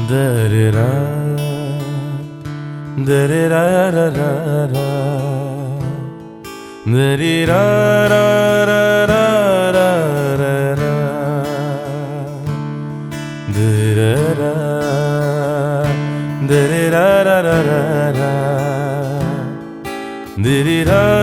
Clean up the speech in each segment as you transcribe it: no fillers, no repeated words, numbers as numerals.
Darira, darira, darira, darira, darira, darira, darira,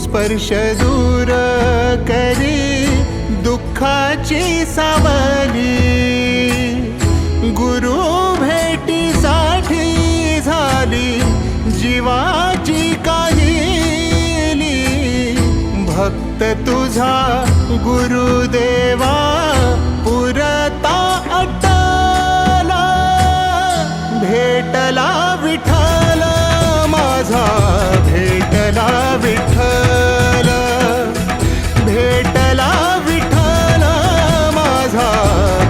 स्पर्श दूर करी दुःखाची सावली गुरु भेटीसाठी झाली जीवाची काहिली भक्त तुझा गुरुदेवा पुरता अटला भेटला विठ्ठल माझा भेटला विठ्ठल भेटला विठ्ठल माझा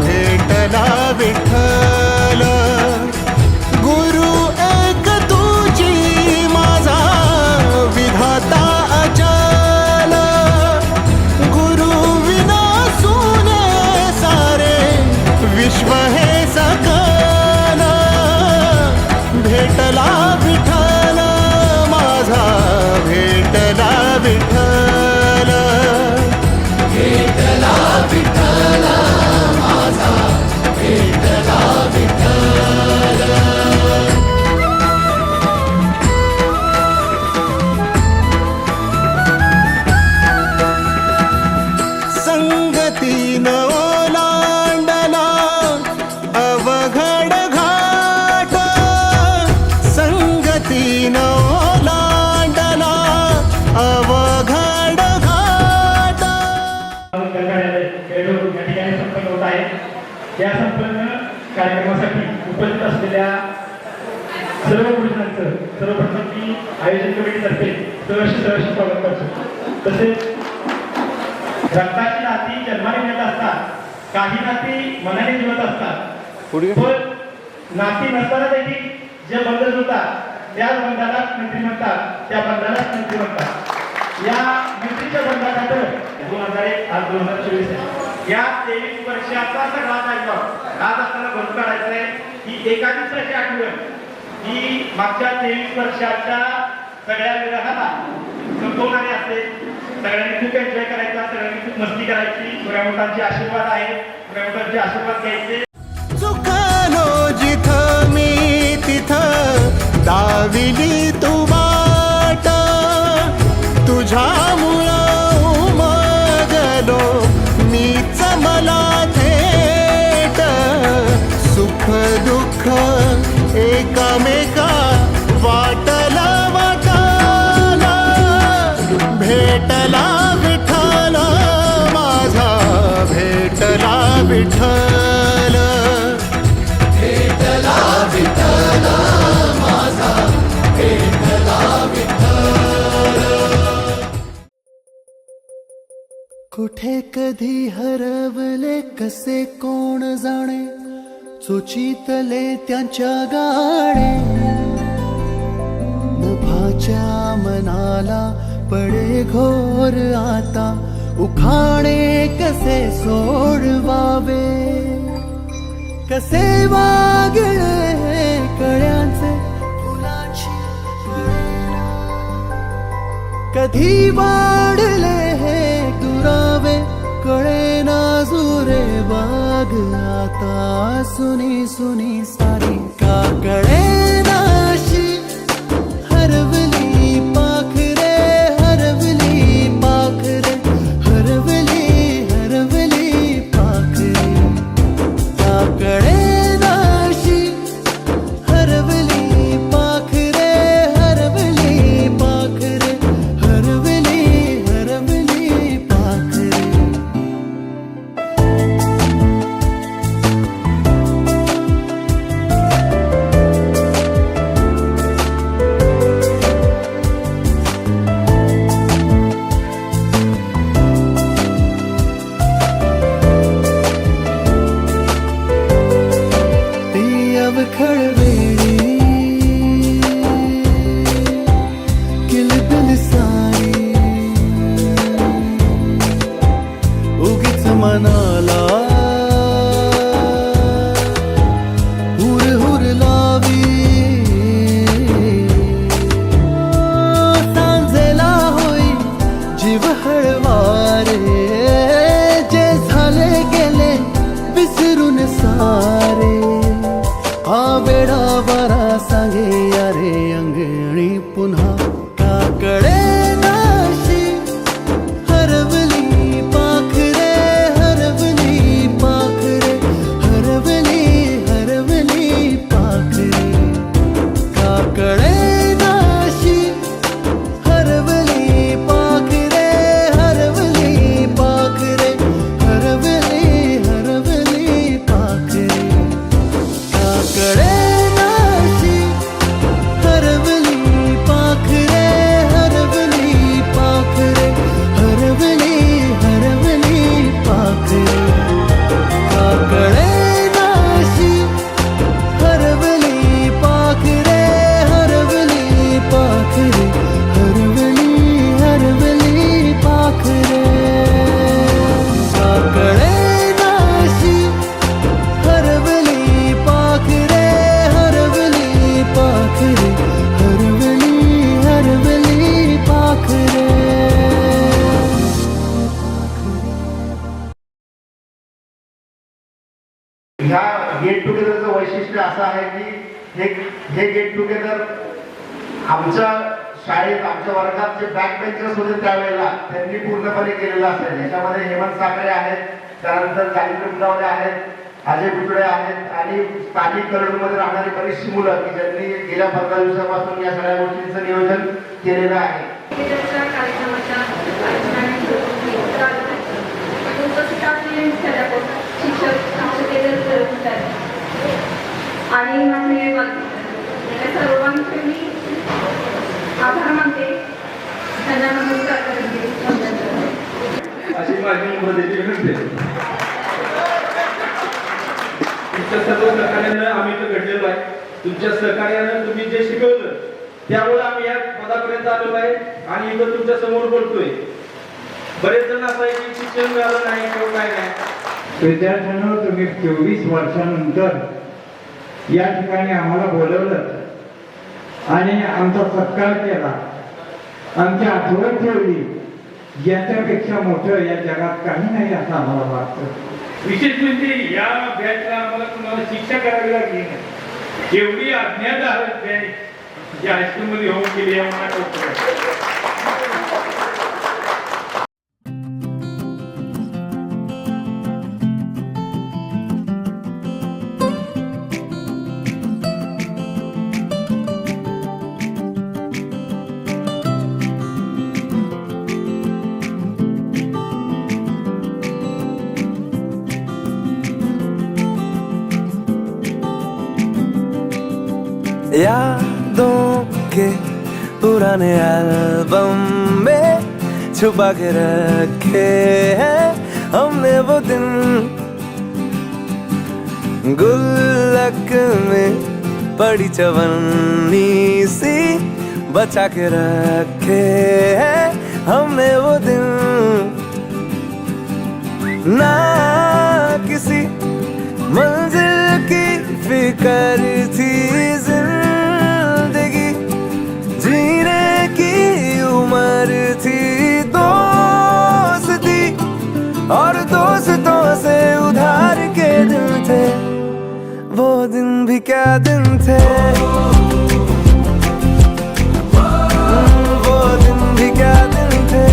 भेटला विठ्ठल गुरु एक तुझी माझा विधाता अचल गुरु विना सुने सारे विश्व हे सकल भेटला विठ्ठल माझा भेटला विठ्ठल भेटला विठ्ठल माझा भेटला विठ्ठल संगतीन ओलांडला अवघड घाट संगतीन ओलांडला अवघड घाट संपन्न होत आहे या संपन्न कार्यक्रमासाठी उपस्थित असलेल्या सर्व गुरुजनांचं सर्वप्रथम मी आयोजन कमिटीतर्फे सहर्ष स्वागत करतो. तसेच रक्ताची नाती जन्माने मिळत असतात काही नाती मनाने जुळत असतात पण नाती नसताना देखील जे बंध जुळतात त्याच बंधालाच मैत्री म्हणतात त्या बंधालाच मैत्री म्हणतात. या मैत्रीच्या बंधाखातर 2001 आज 2024 आहे. या 23 वर्षाचा सगळा कार्यक्रम आज आपल्याला भरून काढायचा आहे. ही एका दिवसाची आठवण ही मागच्या 23 वर्षाच्या सगळ्या विरहाला संपवणारी असते. सगळ्यांनी खूप एन्जॉय करायचा सगळ्यांनी खूप मस्ती करायची. मोठ्यांचे आशीर्वाद आहेत मोठ्यांचे आशीर्वाद घ्यायचे. चुकलो जिथं मी तिथं दाविली तू वाट तुझ्यामुळं उमगलो मीच मला थेट सुख दुःख एकामेका वाटला वाटाला भेटला विठ्ठल माझा भेटला विठ्ठल भेटला विठ्ठल माझा भेटला कुठे कधी हरवले कसे कोण जाणे, चोचीतले त्यांच्या गाणे. नभाच्या मनाला पडे घोर आता, उखाणे कसे सोडवावे, कसे वागळे कळ्यांचे फुलाची कळेना. कधी वाढले हे दुरावे कळेना जुरे बाग आता. सुनी सुनी सारी का कळेनाशी हरवली पाखरे, हरवली पाखरे, हरवली हरवली पाखरे. का कळेनाशी हरवली पाखरे, हरवली पाखरे, हरवली हरवली पाखरे. ती अवखळ वेळी किलबिल सारी, उगीच मनाला हुर हुर लावी. सांजेला होई जीव हळवारे, जे झाले गेले विसरून सारे. हा वेडा वारा सांगे अरे अंगणी पुन्हा. का कळेनाशी हरवली पाखरे, हरवली पाखरे, हरवली हरवली पाखरे. का कळेनाशी हरवली पाखरे, हरवली पाखरे, हरवली हरवली पाखरे. का कळेनाशी हरवली पाखरे, हरवली पाखरे, हरवली हरवली पाखरे. का कळेनाशी हरवली पाखरे, हरवली पाखरे, हरवली हरवली पाखरे. का कळेनाशी हरवली पाखरे, हरवली पाखरे, हरवली हरवली पाखरे. ह्या गेट टुगेदरचं वैशिष्ट्य असं आहे की हे गेट टुगेदर आमच्या शाळेत आमच्या वर्गात जे बॅक बेंचर्स होते त्यावेळेला त्यांनी पूर्णपणे केलेलं असेल. याच्यामध्ये हेमंत साखरे आहेत, त्यानंतर जालिंद्र मुंडावले आहेत, अजय बुचडे आहेत आणि स्थानिक करणमध्ये राहणारी बरीचशी मुलं की ज्यांनी गेल्या 15 दिवसापासून या सगळ्या गोष्टींचं नियोजन केलेलं आहे. कार्यक्रमाच्या उपस्थित असलेले मुख्याध्यापक, शिक्षक, शिक्षकेतर सर्व आणि माझे या सर्वांचे मी आभार मानते. त्यांना नमस्कार करते. अशी माझी मदती करते. तुमच्या सर्व सहकार्यानं आम्ही इथं घडलेलो आहे. तुमच्या सहकार्यानं तुम्ही जे शिकवलं त्यामुळे आम्ही या पदापर्यंत आलेलो आहे आणि इथं तुमच्या समोर बोलतोय. बरेच जण असं आहे की शिक्षण मिळालं नाही किंवा काय नाही. विद्यार्थ्यांना तुम्ही 24 वर्षानंतर या ठिकाणी आम्हाला बोलवलं आणि आमचा सत्कार केला, आमची आठवण ठेवली. याच्यापेक्षा मोठं या जगात काही नाही असं आम्हाला वाटतं. विशेष म्हणजे या बॅचला आम्हाला तुम्हाला शिक्षा करावी लागली नाही. एवढी अज्ञात आहे बॅच जी हायस्कूलमध्ये होऊन गेली आहे मला कौतुक. यादों के पुराने एल्बम में छुपा के रखे हैं हमने वो दिन, गुल्लक में पड़ी चवन्नी सी बचा के रखे हैं हमने वो दिन। ना किसी मंजिल की फिक्र थी जिंदगी, जीने की उम्र थी दोस्ती, और दोस्तों से उधार के दिन थे वो दिन भी क्या दिन थे, वो दिन भी क्या दिन थे,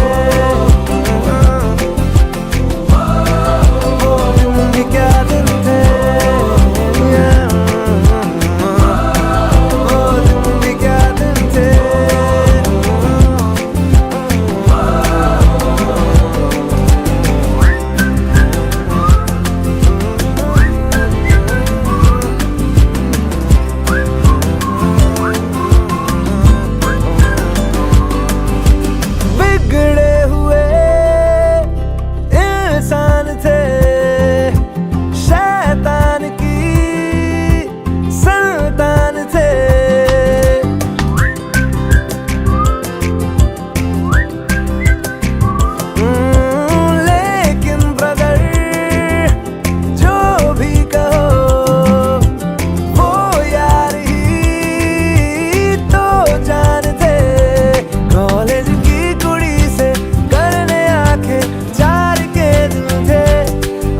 वो दिन भी क्या दिन थे, वो दिन भी क्या दिन थे। बिगड़े हुए इंसान थे, शैतान की संतान थे, लेकिन ब्रदर जो भी कहो वो यार ही तो जान थे। कॉलेज की कुड़ी से करने आंखें चार के दिन थे,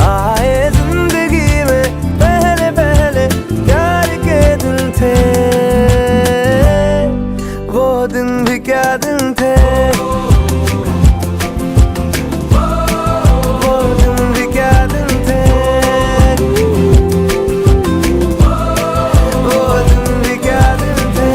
आए जिंदगी में पहले पहले प्यार के दिन थे, वो दिन भी क्या दिन थे, वो दिन भी क्या दिन थे, वो दिन भी क्या दिन थे।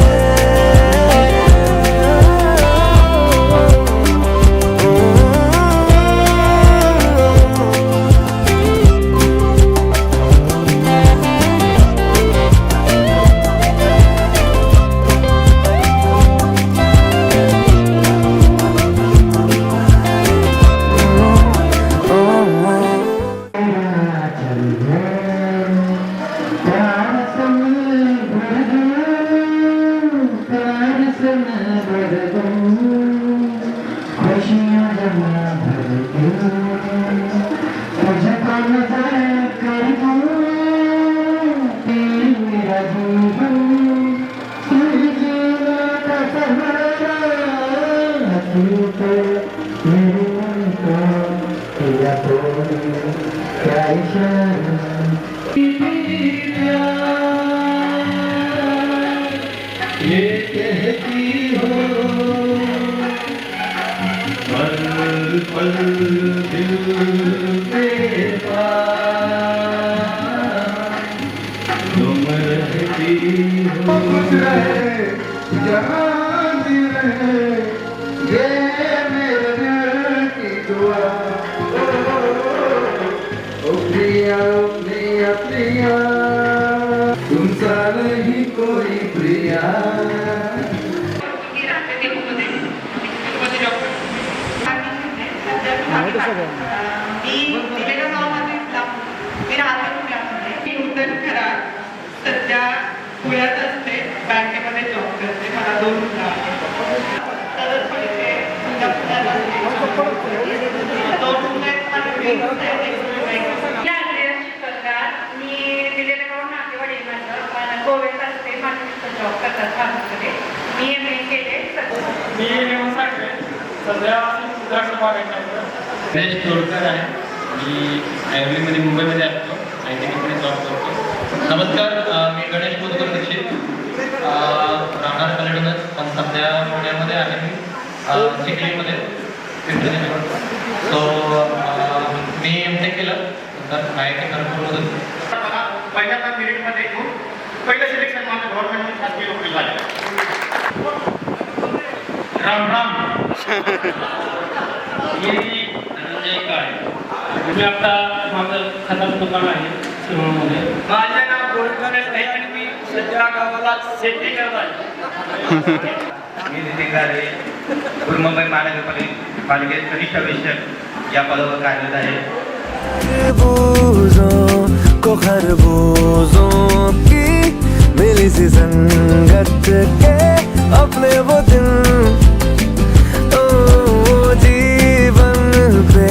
ये कहती हो पल पल दिल के पास तुम रहती हो, खुश रहे जहाँ भी रहे ये मेरे दिल की दुआ। ओ प्रिया प्रिया प्रिया तुम सा नहीं कोई प्रिया। सध्या पुण्यात असते, बँकेमध्ये जॉब करते, मला 2 मुलं आहेत. तर पैसे पुण्यात असते. 2 मुलं आहेत, मला business आहे. मी दिलेल्या गावात नातेवाडी माझं गोव्यात असते, माझे मिस्टर जॉब करतात भारतामध्ये. मी MA केले. मी व्यवसाय आहे सध्या सुधारक गणेश तोडकर आहे. मी ॲव्हरीमध्ये मुंबईमध्ये असतो, IT कंपनीत जॉब करतो. नमस्कार, मी गणेश तोडकर दीक्षित, राहणार कल्याणच, पण सध्या पुण्यामध्ये आहे. मी चिखलीमध्ये सो मी MTech केलं तर IIT खडगपूरमधून. पहिल्यांदा मेरिटमध्ये घेऊन पहिलं सिलेक्शन माझं गव्हर्नमेंट खासगी नोकरी झाली. राम राम. मी धनंजय काळे. मी आता माझं खताचं दुकान आहे शिरोळमध्ये. माझे नाव गोलकर आहे आणि मी सध्या गावाला शेती करत आहे. मी नितीन गारे. मुंबई महानगरपालिकेत कनिष्ठ अधीक्षक या पदावर कार्यरत आहे. खरबूजों को खरबूजों की मिली सी संगत के अपने वो दिन ओ जीवन पे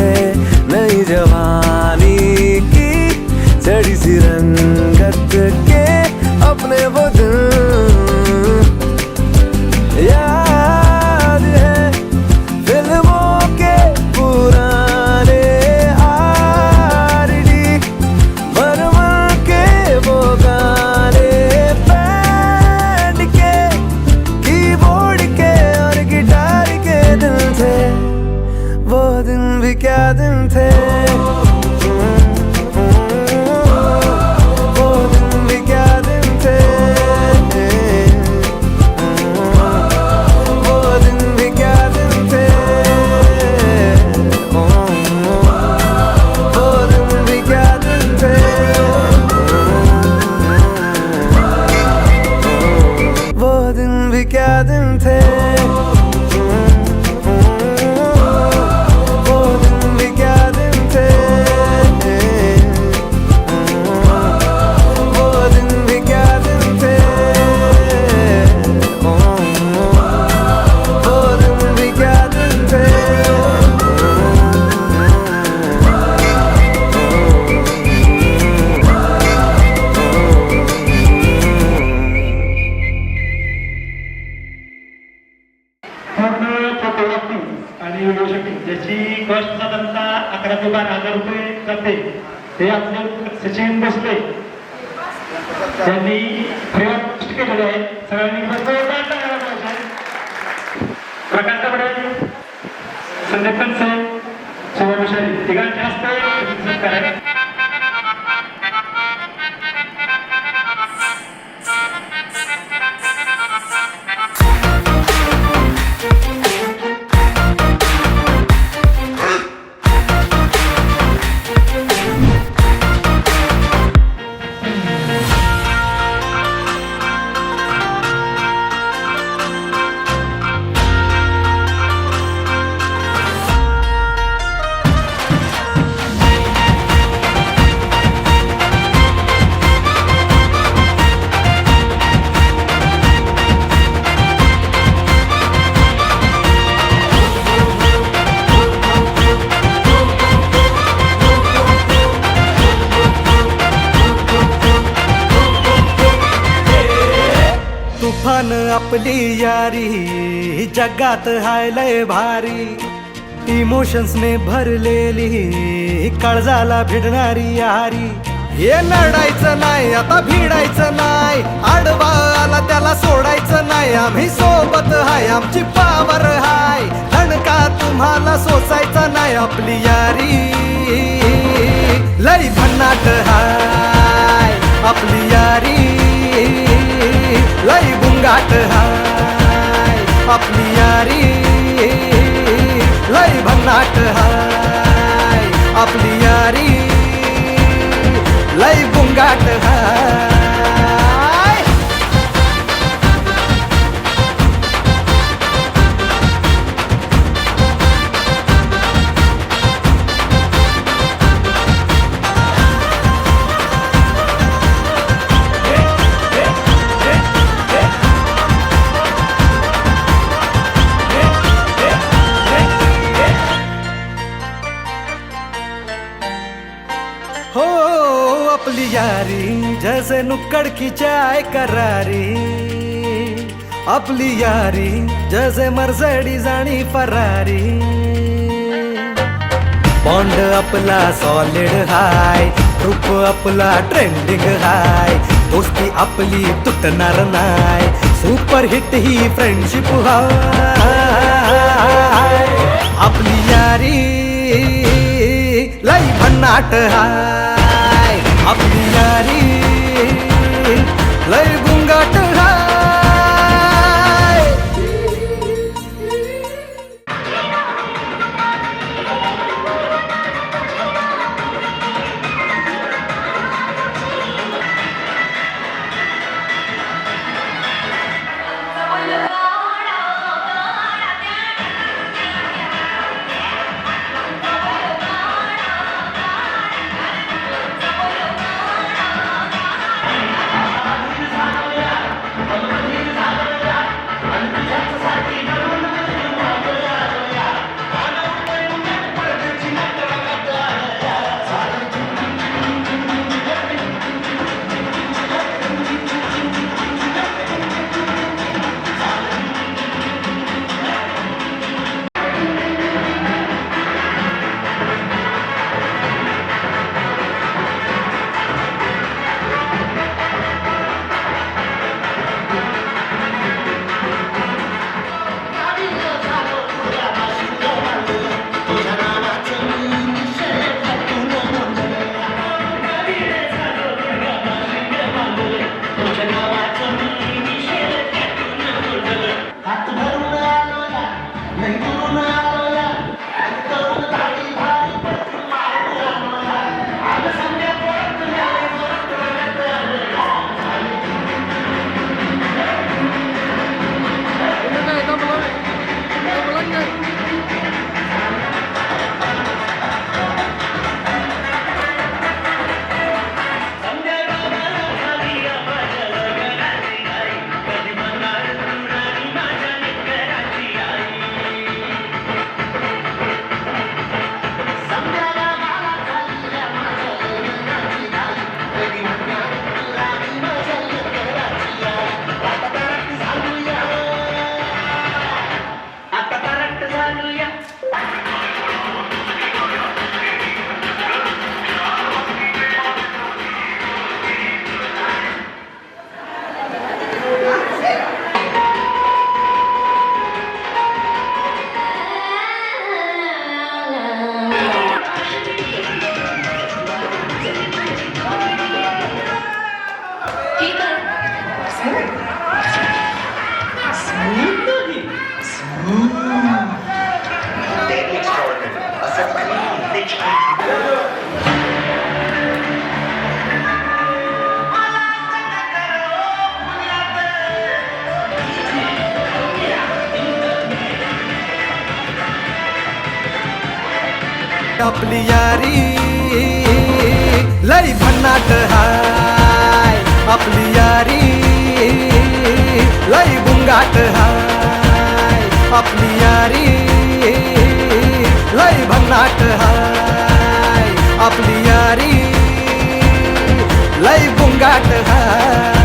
नई जवानी की चढ़ी सी रंगत के अपने वो दिन याद है फिल्मों के पुराने आरडी मरमर के वो गाने बैंड के कीबोर्ड के और गिटार के दिन थे वो दिन भी क्या दिन थे वो दिन भी क्या दिन थे वो दिन भी क्या दिन थे वो दिन भी क्या दिन थे वो दिन भी क्या दिन थे वो दिन भी क्या दिन थे वो दिन भी क्या दिन थे वो दिन भी क्या दिन थे पूर्ण फोटोग्राफी आणि व्हिडिओ शूटिंग ज्याची कॉस्ट साधारणतः 11 ते 12,000 रुपये जाते ते आपले सचिन भोसले त्यांनी फ्री ऑफ कॉस्ट केलेले आहे. सगळ्यांनी जोरदार टाळ्या वाजवायच्या. प्रकाश दबडे, संदीप कनसे, सुवर्ण विषारी तिघांच्या हस्ते सत्कार आहे. तुफान आपली यारी जगात हाय लय भारी इमोशन्सने भरलेली काळजाला भिडणारी यारी हे लढायचं नाही आता भिडायचं नाही आडवा आला त्याला सोडायचं नाही आम्ही सोबत हाय आमची पावर हाय धणका तुम्हाला सोसायचा नाही आपली यारी लय भन्नाट हाय आपली यारी लय बुंगाट हाय आपली यारी लय भन्नाट हाय आपली यारी लय बुंगाट हाय हो आपली यारी जैसे नुक्कड़ की चाय करारी आपली यारी जैसे मर्सिडीज आणि फरारी बॉन्ड आपला सॉलिड हाय ग्रुप आपला ट्रेंडिंग हाय दोस्ती आपली तुटणार नाय सुपर हिट ही फ्रेंडशिप हाय आपली यारी लय भन्नाट हाय आपली यारी लय बुंगाट हाय आपली यारी लई भन्नाट हाय, आपली यारी लई बुंगाट हाय, आपली यारी लई भन्नाट हाय, आपली यारी लई बुंगाट हाय.